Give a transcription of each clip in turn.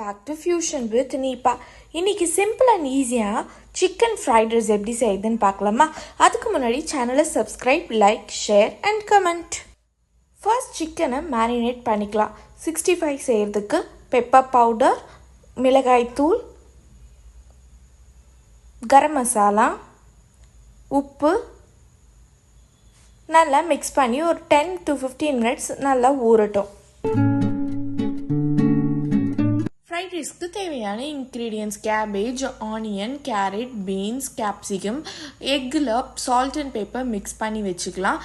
Back to fusion with Neepa. இன்றைக்கி simple and ஈஸியாக chicken fried rice எப்படி செய்யுதுன்னு பார்க்கலாமா? அதுக்கு முன்னாடி சேனலை subscribe, like, share and comment. First சிக்கனை மேரினேட் பண்ணிக்கலாம். 65 செய்கிறதுக்கு பெப்பர் பவுடர், மிளகாய்த்தூள், கரம் மசாலா, உப்பு நல்லா மிக்ஸ் பண்ணி ஒரு 10 to 15 மினிட்ஸ் நல்லா ஊறட்டும். ஃப்ரைட் ரைஸ்க்கு தேவையான ingredients: cabbage, onion, carrot, beans, capsicum, எக்கில் சால்ட் அண்ட் பெப்பர் மிக்ஸ் பண்ணி வச்சுக்கலாம்.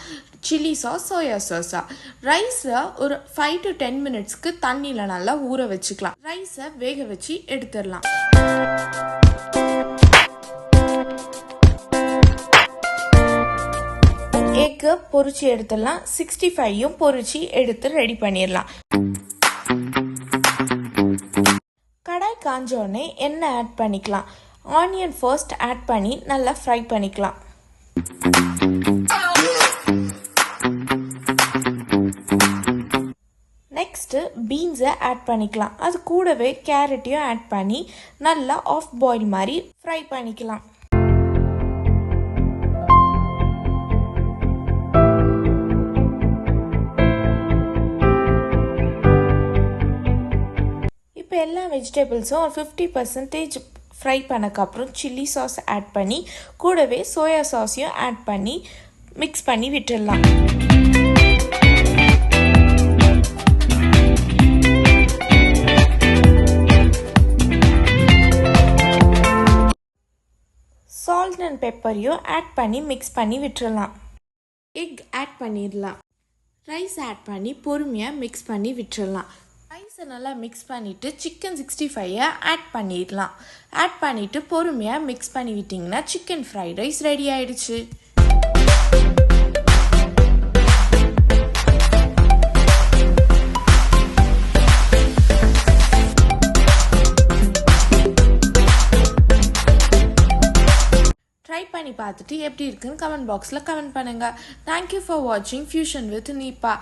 சில்லி சாஸ், சோயா சாஸா. ரைஸை ஒரு 5 to 10 மினிட்ஸ்க்கு தண்ணியில் நல்லா ஊற வச்சுக்கலாம். ரைஸை வேக வச்சு எடுத்துடலாம். எக்கு பொரிச்சு எடுத்துடலாம். 65யும் பொரிச்சு எடுத்து ரெடி பண்ணிடலாம். கடாய் காஞ்சோடனே எண்ணெய் ஆட் பண்ணிக்கலாம். ஆனியன் ஃபர்ஸ்ட் ஆட் பண்ணி நல்லா ஃப்ரை பண்ணிக்கலாம். நெக்ஸ்ட்டு பீன்ஸை ஆட் பண்ணிக்கலாம். அது கூடவே கேரட்டையும் ஆட் பண்ணி நல்லா ஆஃப் பாயில் மாதிரி ஃப்ரை பண்ணிக்கலாம். இப்போ எல்லா வெஜிடபிள்ஸும் ஒரு 50% ஃப்ரை பண்ணக்கப்புறம் சில்லி சாஸ் ஆட் பண்ணி கூடவே சோயா சாஸையும் ஆட் பண்ணி மிக்ஸ் பண்ணி விட்டுடலாம். சால்ட் அண்ட் பெப்பரையும் ஆட் பண்ணி மிக்ஸ் பண்ணி விட்டுடலாம். எக் ஆட் பண்ணிடலாம். ரைஸ் ஆட் பண்ணி பொறுமையாக மிக்ஸ் பண்ணி விட்டுடலாம். ரைஸை நல்லா மிக்ஸ் பண்ணிவிட்டு சிக்கன் 65 ஆட் பண்ணிடலாம். ஆட் பண்ணிவிட்டு பொறுமையாக மிக்ஸ் பண்ணி விட்டிங்கன்னா சிக்கன் ஃப்ரைட் ரைஸ் ரெடி ஆயிடுச்சு. ட்ரை பண்ணி பார்த்துட்டு எப்படி இருக்குன்னு கமெண்ட் பாக்ஸில் கமெண்ட் பண்ணுங்கள். தேங்க்யூ ஃபார் வாட்சிங் ஃபியூஷன் வித் நீப்பா.